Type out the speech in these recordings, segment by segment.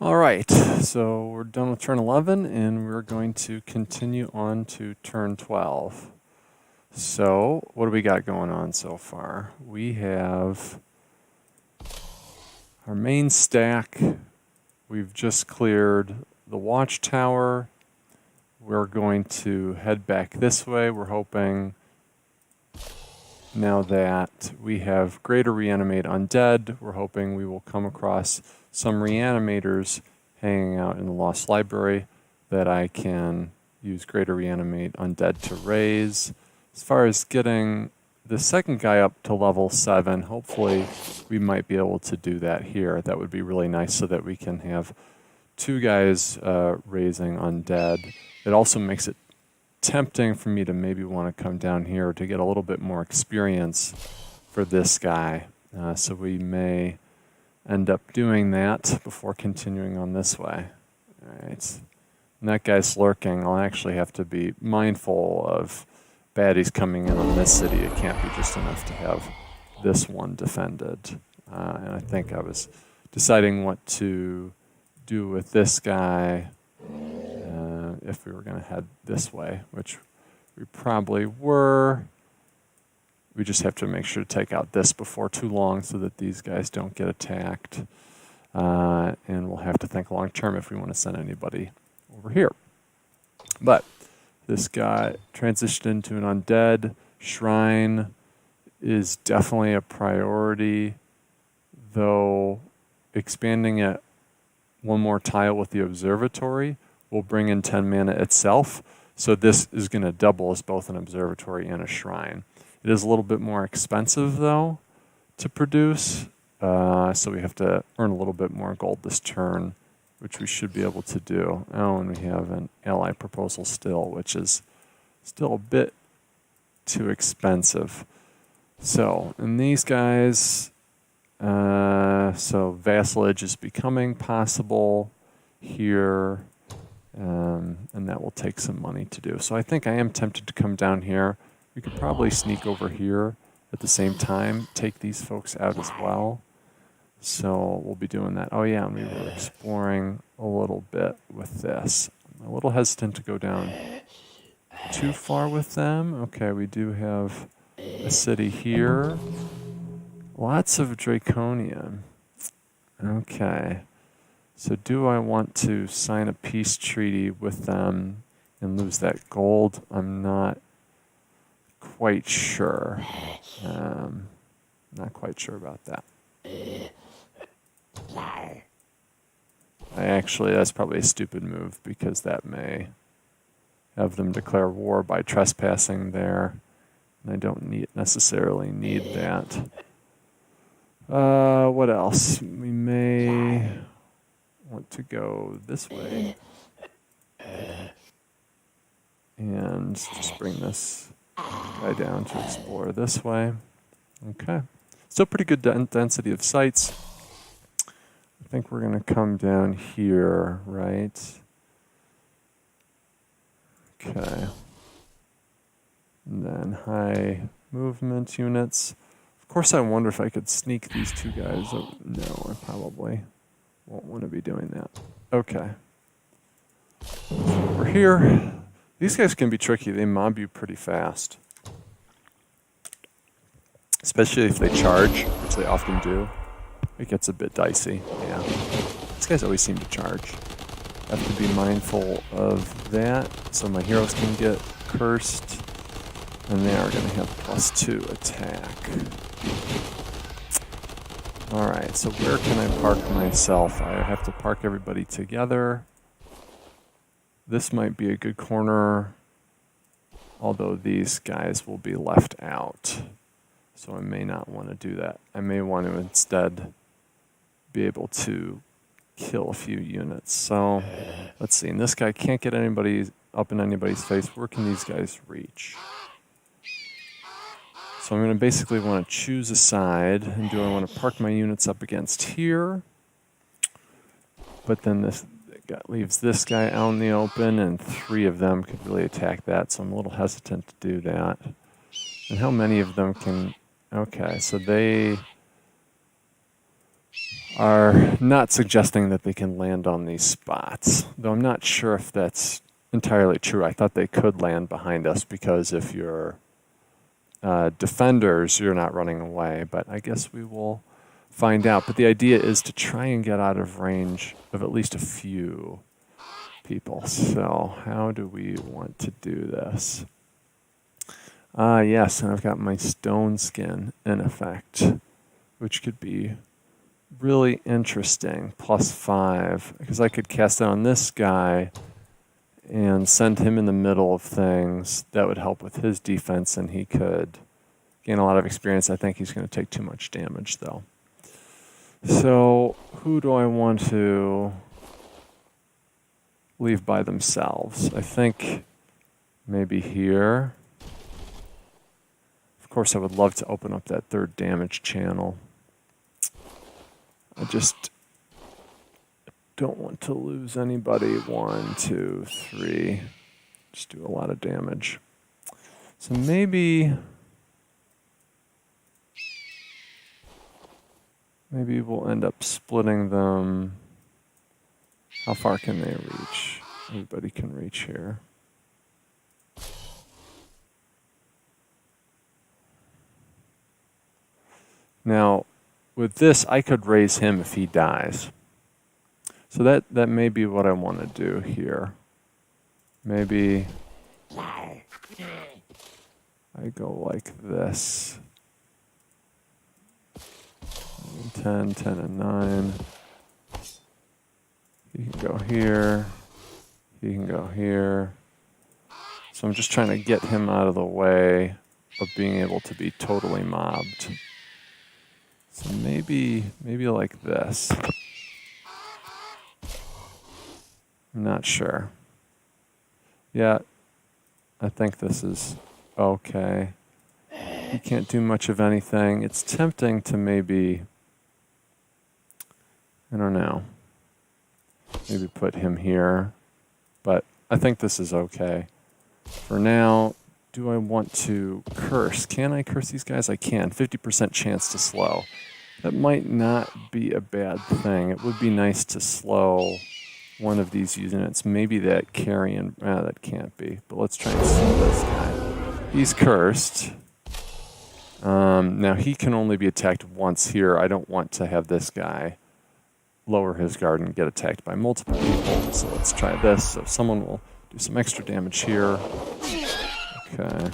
All right, so we're done with turn 11, and we're going to continue on to turn 12. So, what do we got going on so far? We have our main stack. We've just cleared the watchtower. We're going to head back this way. We're hoping now that we have greater reanimate undead, we're hoping we will come across some reanimators hanging out in the Lost Library that I can use greater reanimate undead to raise. As far as getting the second guy up to level 7, hopefully we might be able to do that here. That would be really nice so that we can have 2 guys raising undead. It also makes it tempting for me to maybe want to come down here to get a little bit more experience for this guy. So we may end up doing that before continuing on this way. All right. And that guy's lurking. I'll actually have to be mindful of baddies coming in on this city. It can't be just enough to have this one defended. And I think I was deciding what to do with this guy if we were going to head this way, which we probably were. We just have to make sure to take out this before too long so that these guys don't get attacked. And we'll have to think long term if we want to send anybody over here. But this guy transitioned into an undead. Shrine is definitely a priority, though expanding it one more tile with the observatory will bring in 10 mana itself. So this is going to double as both an observatory and a shrine. It is a little bit more expensive, though, to produce. So we have to earn a little bit more gold this turn, which we should be able to do. Oh, and we have an ally proposal still, which is still a bit too expensive. So, and these guys, so vassalage is becoming possible here. And that will take some money to do. So I think I am tempted to come down here. We could probably sneak over here at the same time, take these folks out as well. So we'll be doing that. Oh yeah, and we were exploring a little bit with this. I'm a little hesitant to go down too far with them. Okay, we do have a city here. Lots of Draconian. Okay. So do I want to sign a peace treaty with them and lose that gold? I'm not quite sure. Not quite sure about that. That's probably a stupid move because that may have them declare war by trespassing there. And I don't necessarily need that. What else? We may want to go this way and just bring this guy down to explore this way. Okay. Still pretty good density of sites. I think we're going to come down here, right? Okay. And then high movement units. Of course, I wonder if I could sneak these 2 guys. Oh, no, I probably won't want to be doing that. Okay. We're here. These guys can be tricky. They mob you pretty fast. Especially if they charge, which they often do. It gets a bit dicey. Yeah. These guys always seem to charge. I have to be mindful of that so my heroes can get cursed. And they are going to have +2 attack. Alright, so where can I park myself? I have to park everybody together. This might be a good corner, although these guys will be left out. So I may not want to do that. I may want to instead be able to kill a few units. So let's see, and this guy can't get anybody up in anybody's face. Where can these guys reach? So I'm going to basically want to choose a side. And do I want to park my units up against here? But then this leaves this guy out in the open, and 3 of them could really attack that. So I'm a little hesitant to do that. And how many of them can... Okay, so they are not suggesting that they can land on these spots, though I'm not sure if that's entirely true. I thought they could land behind us because if you're defenders, you're not running away, but I guess we will find out. But the idea is to try and get out of range of at least a few people. So how do we want to do this? Yes, and I've got my stone skin in effect, which could be really interesting. +5, because I could cast it on this guy and send him in the middle of things. That would help with his defense, and he could gain a lot of experience. I think he's going to take too much damage, though. So who do I want to leave by themselves? I think maybe here. Of course, I would love to open up that third damage channel. I just don't want to lose anybody. 1, 2, 3. Just do a lot of damage. So maybe we'll end up splitting them. How far can they reach? Everybody can reach here. Now, with this, I could raise him if he dies. So that may be what I want to do here. Maybe I go like this. 10, 10, and 9. He can go here. He can go here. So I'm just trying to get him out of the way of being able to be totally mobbed. So maybe like this. I'm not sure. Yeah, I think this is okay. He can't do much of anything. It's tempting to maybe, I don't know, maybe put him here, but I think this is okay. For now, do I want to curse? Can I curse these guys? I can. 50% chance to slow. That might not be a bad thing. It would be nice to slow one of these units. Maybe that carrion, that can't be, but let's try and slow this guy. He's cursed. Now he can only be attacked once here. I don't want to have this guy lower his guard and get attacked by multiple people. So let's try this. So someone will do some extra damage here. Okay.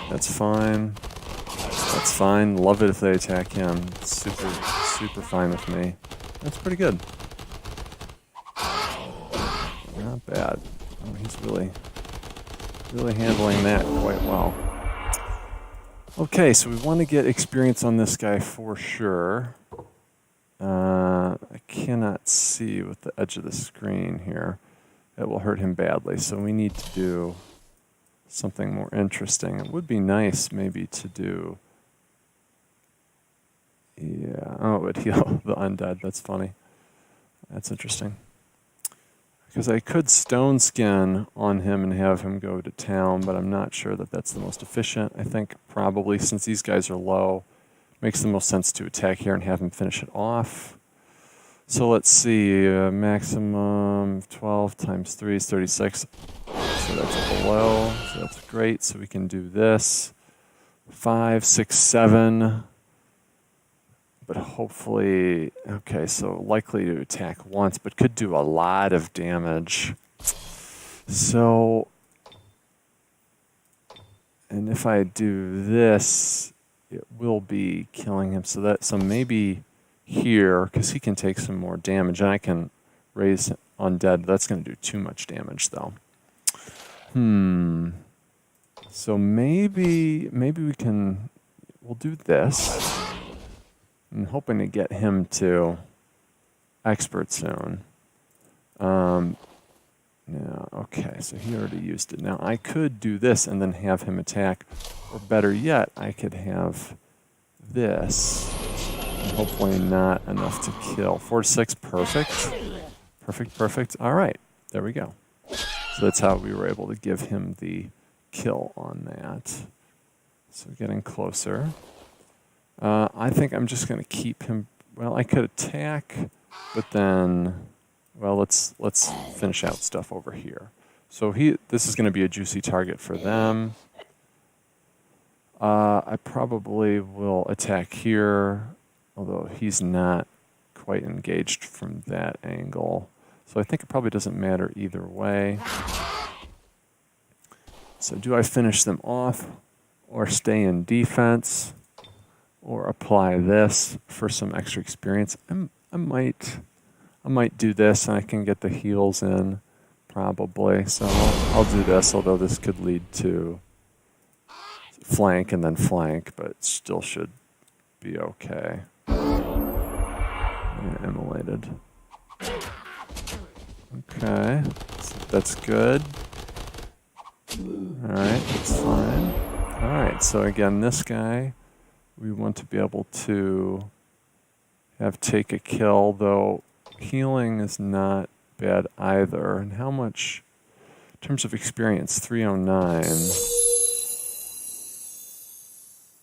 That's fine. That's fine. Love it if they attack him. Super, super fine with me. That's pretty good. Not bad. Oh, he's really handling that quite well. Okay, so we want to get experience on this guy for sure. I cannot see with the edge of the screen here. It will hurt him badly, so we need to do something more interesting. It would be nice maybe to do... Yeah, oh, it would heal the undead. That's funny. That's interesting. Because I could stone skin on him and have him go to town, but I'm not sure that that's the most efficient. I think probably since these guys are low, it makes the most sense to attack here and have him finish it off. So let's see, maximum 12 times 3 is 36. So that's below, so that's great. So we can do this. 5, 6, 7. But hopefully, okay, so likely to attack once, but could do a lot of damage. So, and if I do this, it will be killing him. So maybe here, because he can take some more damage, and I can raise undead. That's going to do too much damage, though. So maybe we'll do this. I'm hoping to get him to expert soon. Yeah, okay, so he already used it. Now I could do this and then have him attack, or better yet, I could have this. And hopefully not enough to kill. 4 to 6, perfect. Perfect. All right, there we go. So that's how we were able to give him the kill on that. So getting closer. I think I'm just going to keep him. Well, I could attack, but then, well, let's finish out stuff over here. So this is going to be a juicy target for them. I probably will attack here, although he's not quite engaged from that angle. So I think it probably doesn't matter either way. So do I finish them off or stay in defense or apply this for some extra experience? I might do this and I can get the heals in probably. So I'll do this, although this could lead to flank and then flank, but it still should be okay. Immolated. Okay, so that's good. Alright, that's fine. Alright, so again, this guy, we want to be able to have take a kill, though healing is not bad either. And how much, in terms of experience, 309.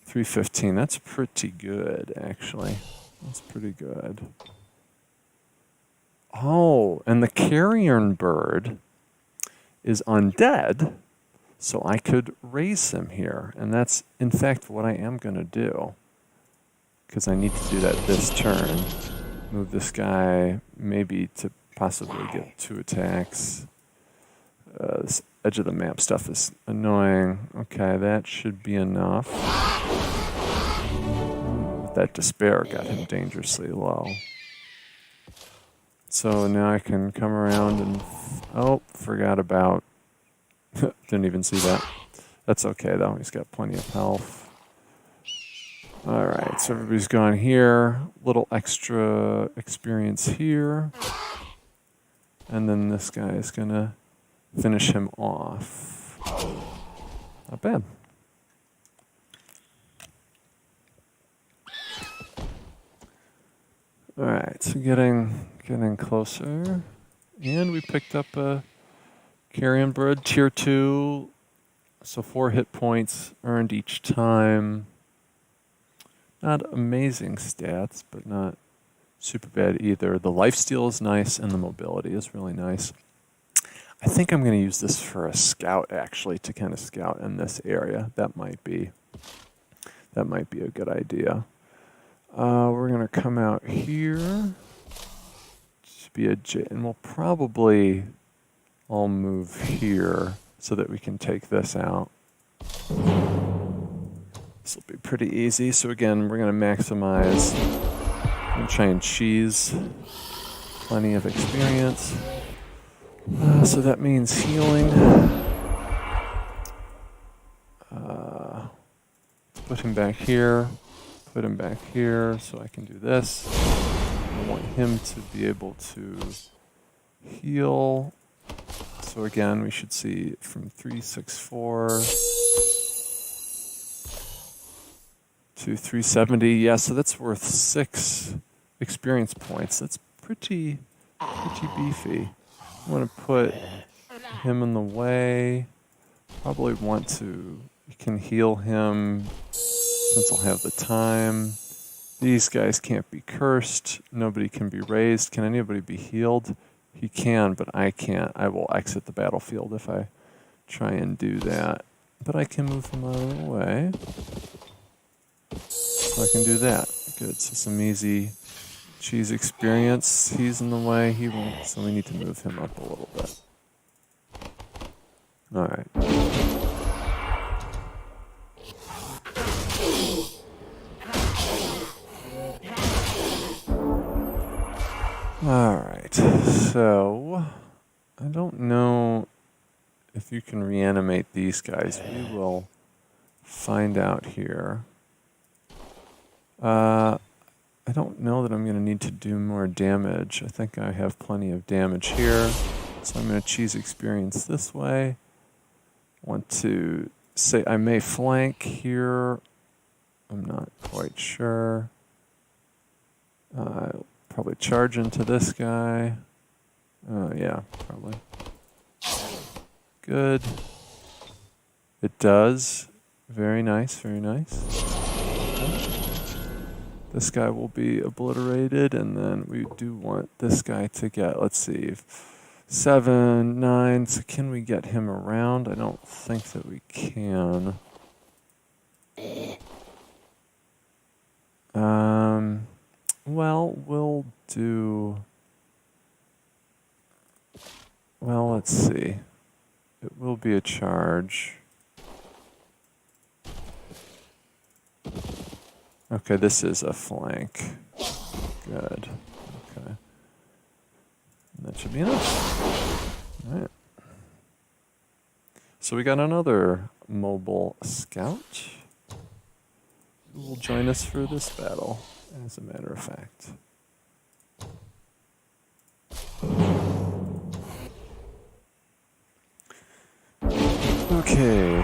315, that's pretty good, actually. That's pretty good. Oh, and the carrion bird is undead, so I could raise him here. And that's, in fact, what I am going to do. Because I need to do that this turn. Move this guy, maybe to possibly get 2 attacks. This edge of the map stuff is annoying. Okay, that should be enough. That despair got him dangerously low. So now I can come around and... Oh, forgot about... Didn't even see that. That's okay, though. He's got plenty of health. Alright, so everybody's gone here. Little extra experience here. And then this guy is going to finish him off. Not bad. Alright, so getting closer. And we picked up a carrion bird, tier 2. So 4 hit points earned each time. Not amazing stats, but not super bad either. The lifesteal is nice, and the mobility is really nice. I think I'm going to use this for a scout, actually, to kind of scout in this area. That might be a good idea. We're going to come out here to be a J, and we'll probably all move here so that we can take this out. This will be pretty easy. So again, we're going to maximize and try and cheese plenty of experience. So that means healing. Put him back here. Put him back here so I can do this. I want him to be able to heal. So again, we should see from 364 to 370. Yeah, so that's worth 6 experience points. That's pretty beefy. I want to put him in the way. Probably want to, you can heal him since I'll have the time. These guys can't be cursed. Nobody can be raised. Can anybody be healed? He can, but I can't. I will exit the battlefield if I try and do that. But I can move him out of the way. So I can do that. Good, so some easy cheese experience. He's in the way, he won't, so we need to move him up a little bit. Alright. Alright, so I don't know if you can reanimate these guys. We will find out here. I don't know that I'm going to need to do more damage. I think I have plenty of damage here. So I'm going to cheese experience this way. Want to say I may flank here. I'm not quite sure. Probably charge into this guy. Yeah, probably. Good. It does. Very nice, very nice. This guy will be obliterated, and then we do want this guy to get, let's see, 7, 9. So can we get him around? I don't think that we can. Well, we'll do... Well, let's see. It will be a charge. Okay, this is a flank. Good. Okay. That should be enough. All right. So we got another mobile scout who will join us for this battle, as a matter of fact. Okay.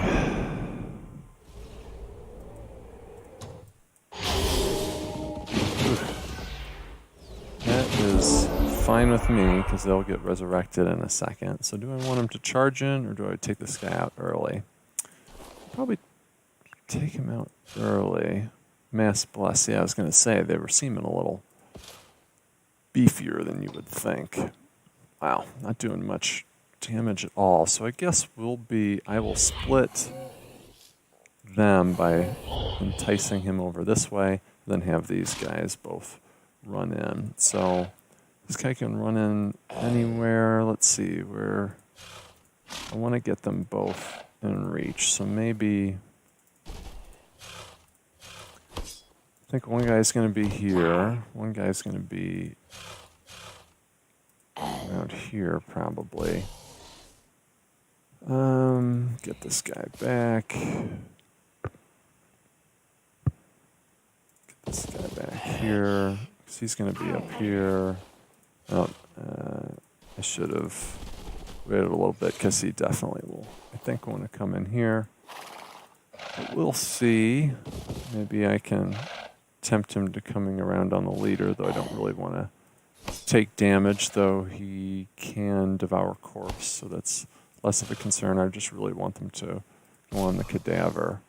That is fine with me, because they'll get resurrected in a second. So do I want him to charge in, or do I take this guy out early? Probably take him out early. Mass Bless. Yeah, I was going to say, they were seeming a little beefier than you would think. Wow, not doing much damage at all. So I guess I will split them by enticing him over this way, then have these guys both run in. So this guy can run in anywhere. Let's see where I want to get them both in reach. So maybe I think one guy's going to be here. One guy's going to be around here probably. Get this guy back. Get this guy back here. Because he's going to be up here. Oh, I should have waited a little bit, because he definitely will, I think, want to come in here. But we'll see. Maybe I can tempt him to coming around on the leader, though I don't really want to take damage, though he can devour corpse, so that's less of a concern. I just really want them to go on the cadaver.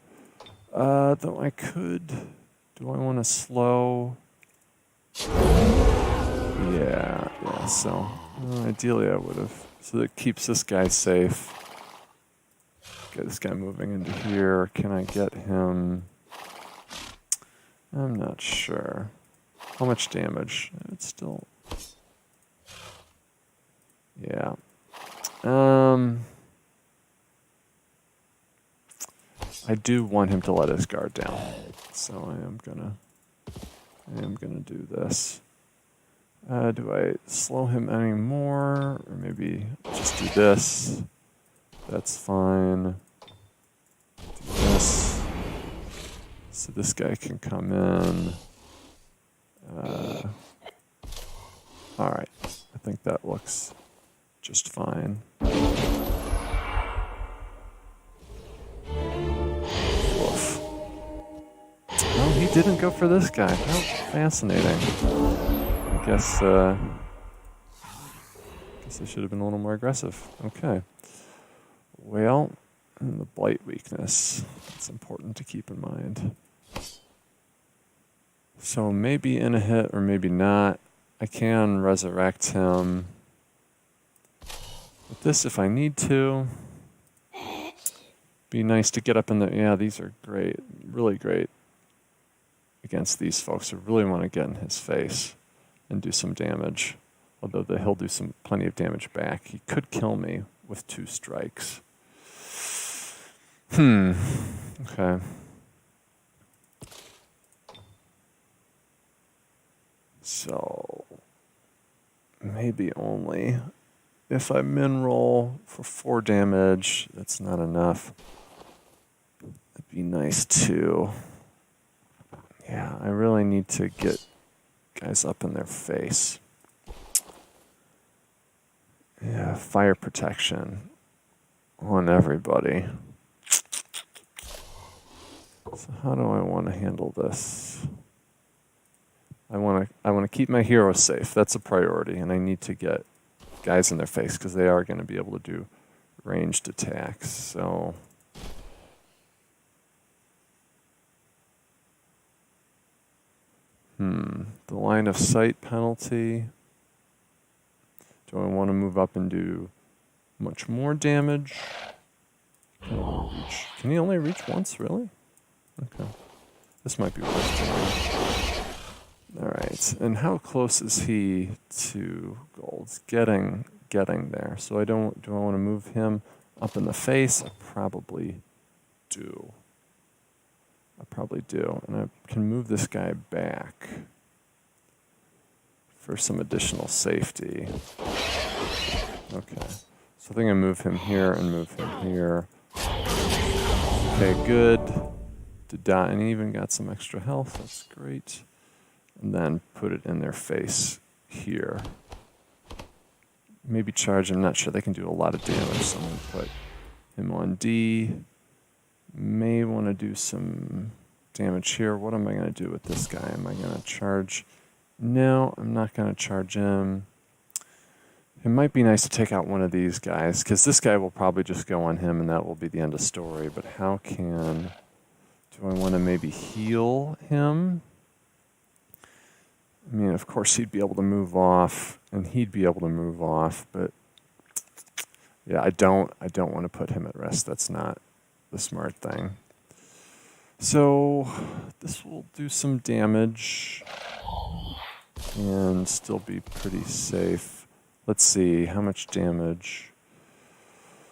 Though I could... Do I want to slow? Yeah, so ideally I would have. So that keeps this guy safe. Get this guy moving into here. Can I get him? I'm not sure. How much damage? It's still... Yeah. I do want him to let his guard down. So I am gonna do this. Do I slow him any more? Or maybe just do this. That's fine. Do this. So this guy can come in. Alright. I think that looks just fine. Woof. No, he didn't go for this guy. Oh, fascinating. I guess I should have been a little more aggressive. Okay. Well, and the blight weakness. It's important to keep in mind. So maybe in a hit or maybe not. I can resurrect him. With this, if I need to. Be nice to get up in the... Yeah, these are great. Really great against these folks. I really want to get in his face and do some damage. Although he'll do plenty of damage back. He could kill me with 2 strikes. Okay. So maybe only if I min roll for 4 damage, that's not enough. It'd be nice too. Yeah, I really need to get guys up in their face. Yeah, fire protection on everybody. So how do I want to handle this? I want to keep my heroes safe. That's a priority, and I need to get guys in their face because they are going to be able to do ranged attacks. So The line of sight penalty. Do I want to move up and do much more damage? Can he only reach once, really? Okay. This might be worth doing. Alright, and how close is he to gold? Getting there. So do I want to move him up in the face? I probably do. And I can move this guy back for some additional safety. Okay. So I think I move him here and move him here. Okay, good. To die, and he even got some extra health. That's great. And then put it in their face here. Maybe charge. I'm not sure. They can do a lot of damage. So I'm going to put him on D. May want to do some damage here. What am I going to do with this guy? Am I going to charge? No, I'm not going to charge him. It might be nice to take out one of these guys, because this guy will probably just go on him, and that will be the end of story. But how can... Do I want to maybe heal him? I mean, of course, he'd be able to move off, and he'd be able to move off, but... Yeah, I don't want to put him at rest. That's not the smart thing. So this will do some damage and still be pretty safe. Let's see, how much damage?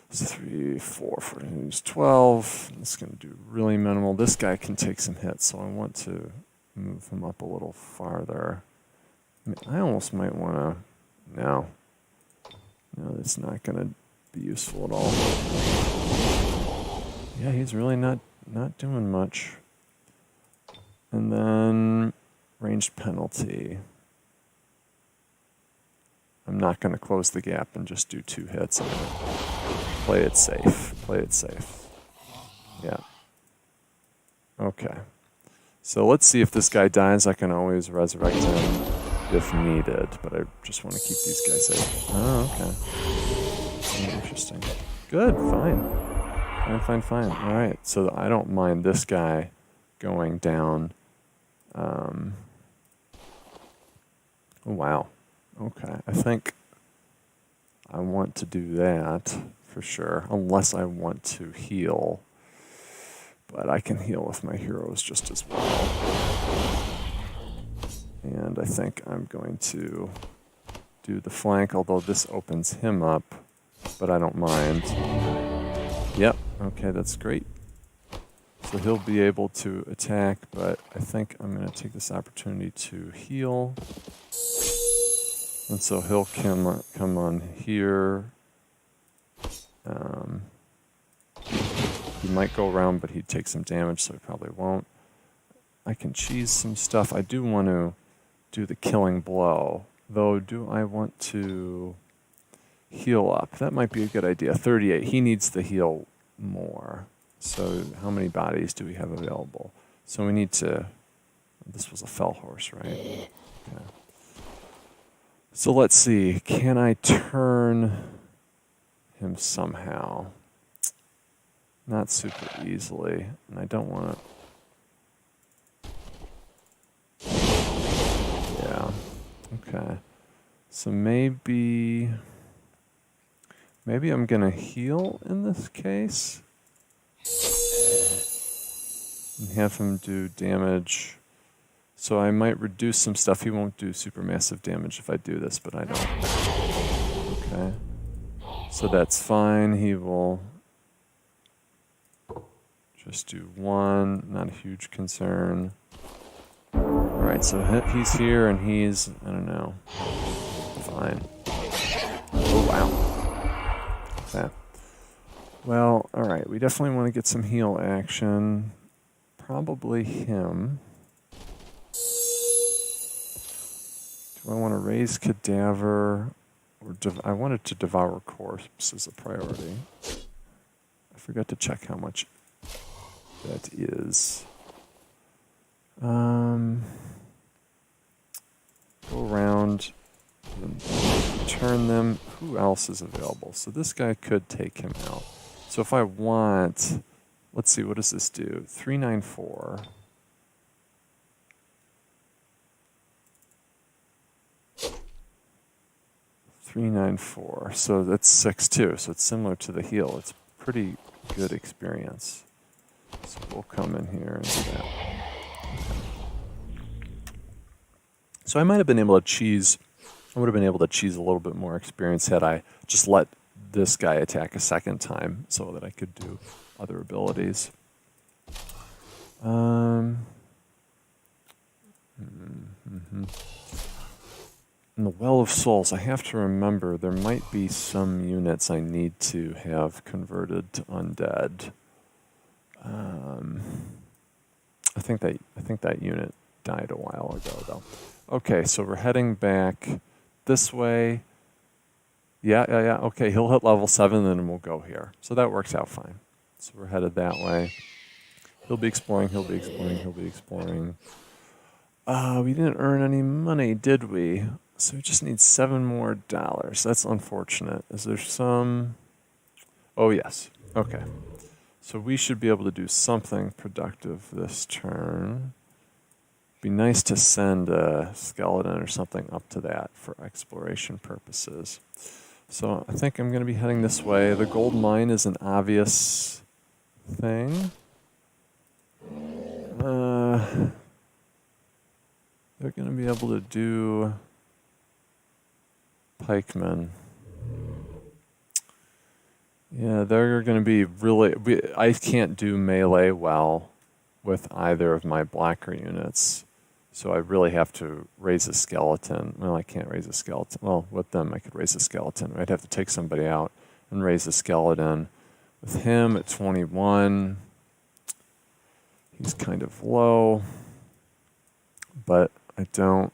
It's 3, 4, 4, 12. It's going to do really minimal. This guy can take some hits, so I want to move him up a little farther. I almost might want to... No, that's not going to be useful at all. Yeah, he's really not doing much. And then ranged penalty. I'm not going to close the gap and just do 2 hits. I'm going to play it safe. Yeah. Okay. So let's see if this guy dies. I can always resurrect him if needed, but I just want to keep these guys safe. Oh, okay. Interesting. Good, fine. Fine. All right, so I don't mind this guy going down. Oh, wow. Okay, I think I want to do that for sure, unless I want to heal. But I can heal with my heroes just as well. And I think I'm going to do the flank, although this opens him up, but I don't mind. Yep, okay, that's great. So he'll be able to attack, but I think I'm going to take this opportunity to heal. And so he'll come on here. He might go around, but he'd take some damage, so he probably won't. I can cheese some stuff. I do want to do the killing blow, though do I want to heal up? That might be a good idea. 38. He needs to heal more. So how many bodies do we have available? So we need to... This was a fell horse, right? Okay. So let's see. Can I turn him somehow? Not super easily. And I don't want to... Yeah. Okay. So maybe I'm going to heal in this case. And have him do damage. So I might reduce some stuff. He won't do supermassive damage if I do this, but I don't. Okay. So that's fine. He will just do 1. Not a huge concern. Alright, so he's here and he's, I don't know. Fine. Oh, wow. Okay. Well, alright, we definitely want to get some heal action. Probably him. Do I want to raise cadaver? Or I wanted to devour corpse as a priority. I forgot to check how much that is. Go around and turn them. Who else is available? So this guy could take him out. So if I want, let's see, what does this do? 394. 394. So that's 6 too. So it's similar to the heal. It's pretty good experience. So we'll come in here and do that. So I might have been able to cheese. I would have been able to cheese a little bit more experience had I just let this guy attack a second time so that I could do other abilities. In the Well of Souls, I have to remember there might be some units I need to have converted to undead. I think that unit died a while ago, though. Okay, so we're heading back this way. Yeah. Okay, he'll hit level 7, then we'll go here. So that works out fine. So we're headed that way. He'll be exploring. We didn't earn any money, did we? So we just need $7 more. That's unfortunate. Is there some... Oh, yes. Okay. So we should be able to do something productive this turn. Be nice to send a skeleton or something up to that for exploration purposes. So I think I'm going to be heading this way. The gold mine is an obvious thing. They're going to be able to do pikemen. Yeah, they're going to be really... I can't do melee well with either of my blocker units. So I really have to raise a skeleton. Well, I can't raise a skeleton. Well, with them, I could raise a skeleton. I'd have to take somebody out and raise a skeleton. With him at 21, he's kind of low. But I don't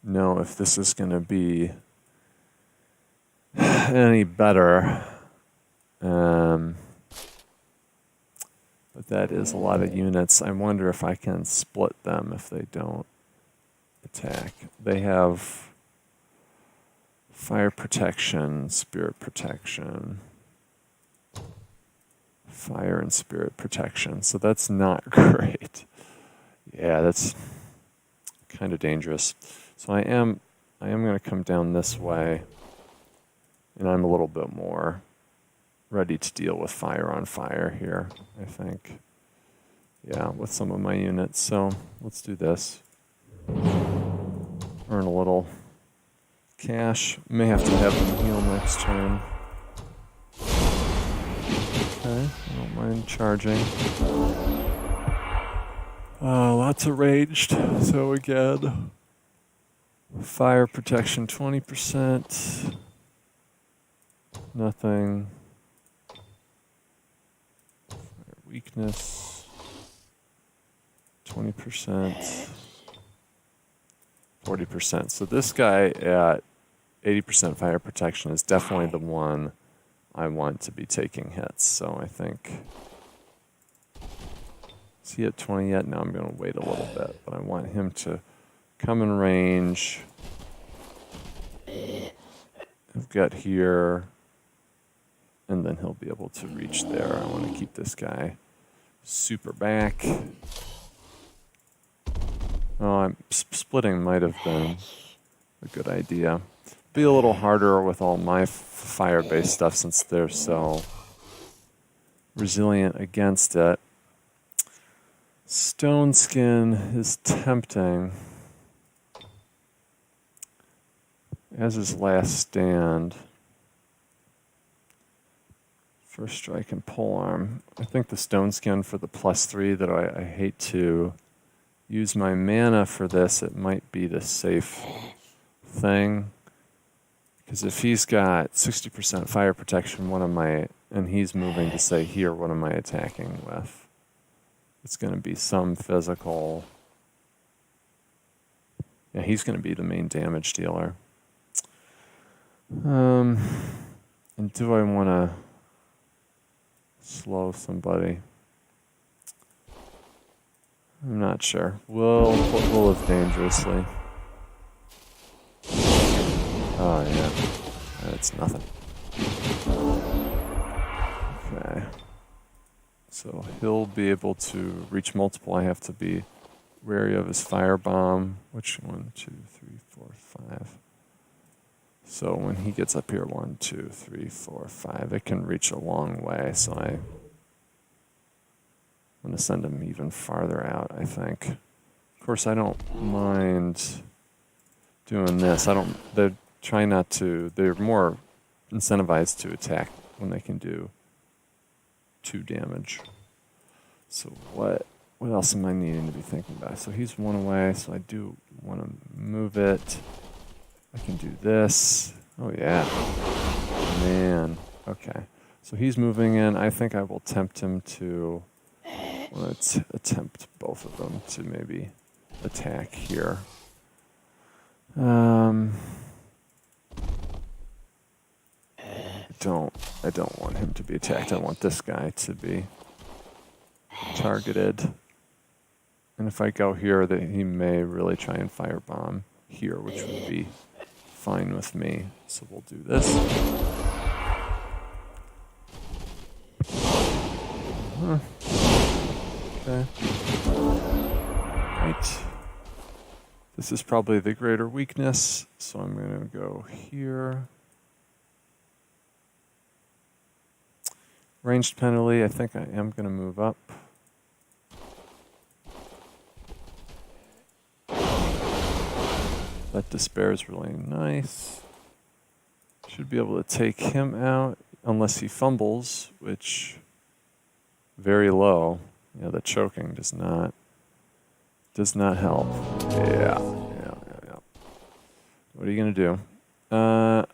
know if this is going to be any better. But that is a lot of units. I wonder if I can split them if they don't attack. They have fire protection, spirit protection, fire and spirit protection. So that's not great. Yeah, that's kind of dangerous. So I am going to come down this way, and I'm a little bit more ready to deal with fire on fire here, I think. Yeah, with some of my units. So let's do this. Earn a little cash. May have to have them heal next turn. Okay, I don't mind charging. Lots of raged. So again, fire protection 20%. Nothing. Weakness, 20%, 40%. So this guy at 80% fire protection is definitely the one I want to be taking hits. So I think, is he at 20 yet? No, I'm going to wait a little bit, but I want him to come in range. I've got here, and then he'll be able to reach there. I want to keep this guy super back. Oh, splitting might have been a good idea. Be a little harder with all my fire-based stuff since they're so resilient against it. Stone Skin is tempting, as is Last Stand. First Strike and Polearm. I think the Stone Skin for the +3, that I hate to use my mana for this. It might be the safe thing. Because if he's got 60% fire protection, and he's moving to say here, what am I attacking with? It's going to be some physical. Yeah, he's going to be the main damage dealer. And do I want to slow somebody? I'm not sure. We'll live dangerously. Oh yeah, that's nothing. Okay. So he'll be able to reach multiple. I have to be wary of his firebomb. Which 1, 2, 3, 4, 5, So when he gets up here, 1, 2, 3, 4, 5, it can reach a long way. So I'm going to send him even farther out, I think. Of course, I don't mind doing this. They're trying not to, they're more incentivized to attack when they can do 2 damage. So what else am I needing to be thinking about? So he's 1 away, so I do want to move it. I can do this. Oh yeah. Man. Okay. So he's moving in. I think I will tempt him to, let's attempt both of them to maybe attack here. I don't want him to be attacked. I want this guy to be targeted. And if I go here, that he may really try and firebomb here, which would be fine with me. So we'll do this. Okay. Right. This is probably the greater weakness, so I'm going to go here. Ranged penalty, I think I am going to move up. That despair is really nice. Should be able to take him out, unless he fumbles, which very low. Yeah, the choking does not help. Yeah. What are you going to do?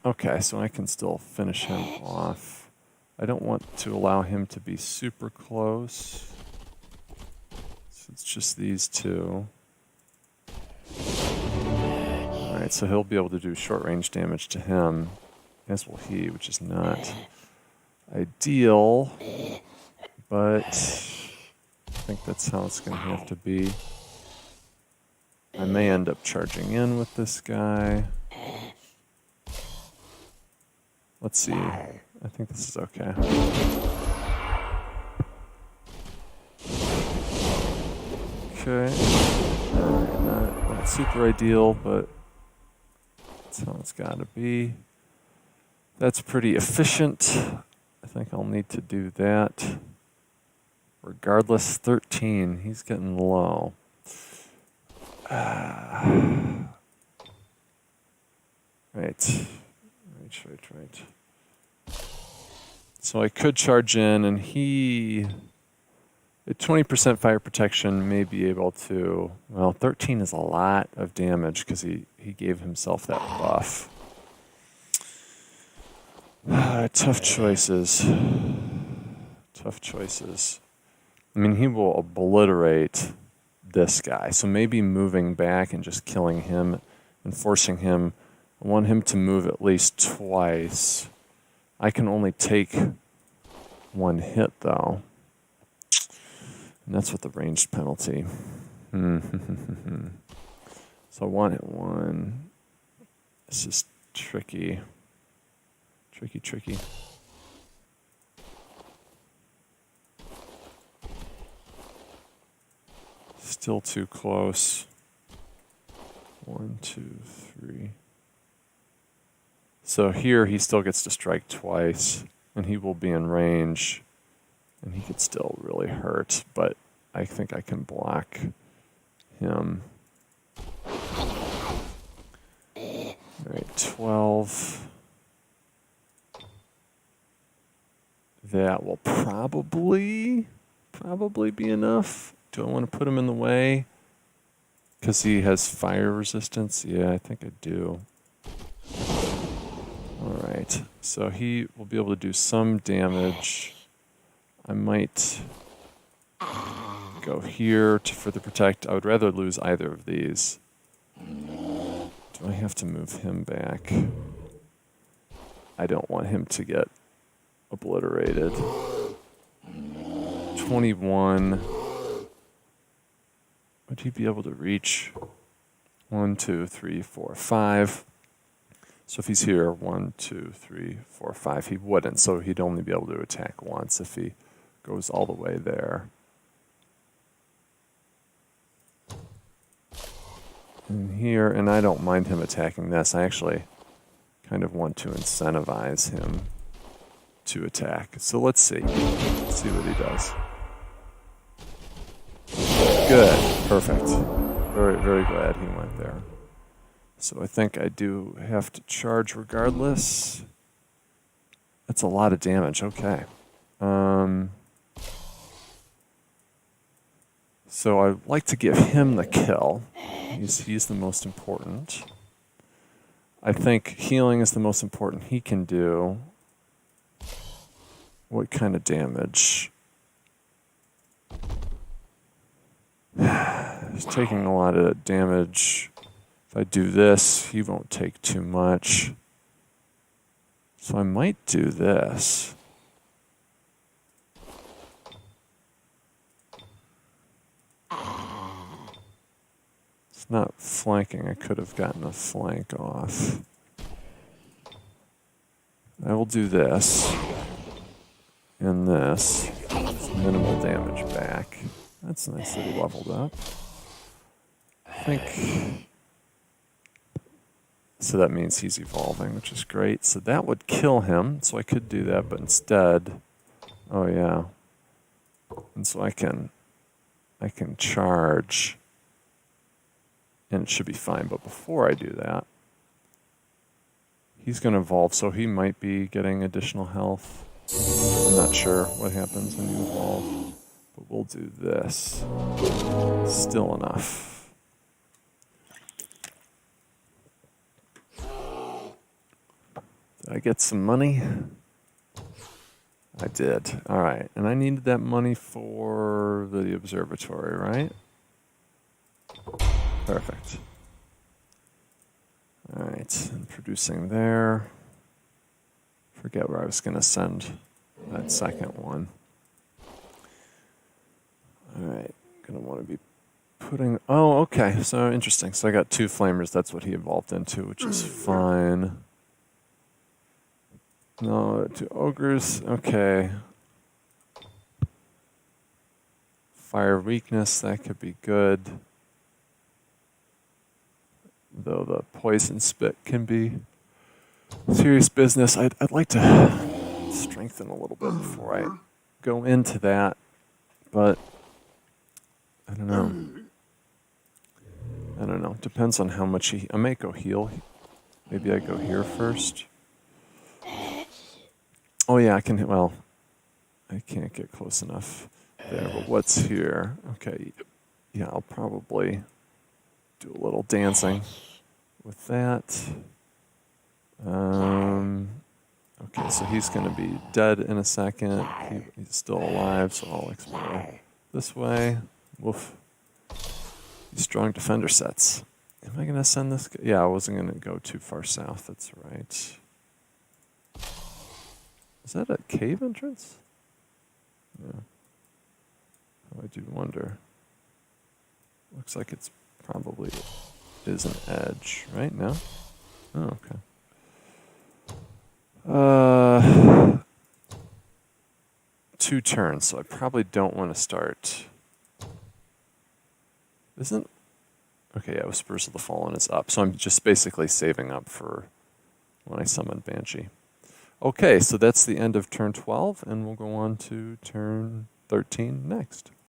Okay, so I can still finish him off. I don't want to allow him to be super close. So it's just these 2. Alright, so he'll be able to do short range damage to him, as will he, which is not ideal. But I think that's how it's going to have to be. I may end up charging in with this guy. Let's see. I think this is okay. Okay. Not super ideal, but that's how it's got to be. That's pretty efficient. I think I'll need to do that. Regardless, 13. He's getting low. Right. So I could charge in, and he, at 20% fire protection, may be able to, well, 13 is a lot of damage because he gave himself that buff. Tough choices. I mean, he will obliterate this guy. So maybe moving back and just killing him and forcing him. I want him to move at least twice. I can only take 1 hit, though. And that's with the ranged penalty. So 1 hit 1. This is tricky. Tricky. Still too close. 1, 2, 3. So here he still gets to strike twice, and he will be in range, and he could still really hurt, but I think I can block him. Alright, 12. That will probably be enough. Do I want to put him in the way? Because he has fire resistance? Yeah, I think I do. Alright, so he will be able to do some damage. I might go here to further protect. I would rather lose either of these. Do I have to move him back? I don't want him to get obliterated. 21. Would he be able to reach? 1, 2, 3, 4, 5. So if he's here, 1, 2, 3, 4, 5, he wouldn't. So he'd only be able to attack once if he goes all the way there. And here, and I don't mind him attacking this. I actually kind of want to incentivize him to attack. So let's see. Let's see what he does. Good. Perfect. Very, very glad he went there. So I think I do have to charge regardless. That's a lot of damage. Okay. So I'd like to give him the kill. He's the most important. I think healing is the most important he can do. What kind of damage? He's taking a lot of damage. If I do this, he won't take too much. So I might do this. It's not flanking. I could have gotten a flank off. I will do this. And this. It's minimal damage back. That's nice that he leveled up. I think... So that means he's evolving, which is great. So that would kill him. So I could do that, but instead... Oh, yeah. And so I can charge... And it should be fine. But before I do that, he's going to evolve, so he might be getting additional health. I'm not sure what happens when you evolve. But we'll do this. Still enough. Did I get some money? I did. All right. And I needed that money for the observatory, right? Perfect. All right, and producing there. Forget where I was going to send that second one. All right, going to want to be putting... Oh, okay, so interesting. So I got 2 flamers. That's what he evolved into, which is fine. No, 2 ogres. Okay. Fire weakness, that could be good. Though the poison spit can be serious business. I'd like to strengthen a little bit before I go into that, but I don't know. I don't know. Depends on how much I might go heal. Maybe I go here first. Oh yeah, I can. Well, I can't get close enough there. But what's here? Okay. Yeah, I'll probably do a little dancing with that. Okay, so he's going to be dead in a second. He's still alive, so I'll explore this way. Woof. These strong defender sets. Am I going to send this? Yeah, I wasn't going to go too far south. That's right. Is that a cave entrance? Yeah. Oh, I do wonder. Looks like it's probably is an edge, right? No? Oh, okay. 2 turns, so I probably don't want to start. Isn't... Okay, yeah, Whispers of the Fallen is up, so I'm just basically saving up for when I summon Banshee. Okay, so that's the end of turn 12, and we'll go on to turn 13 next.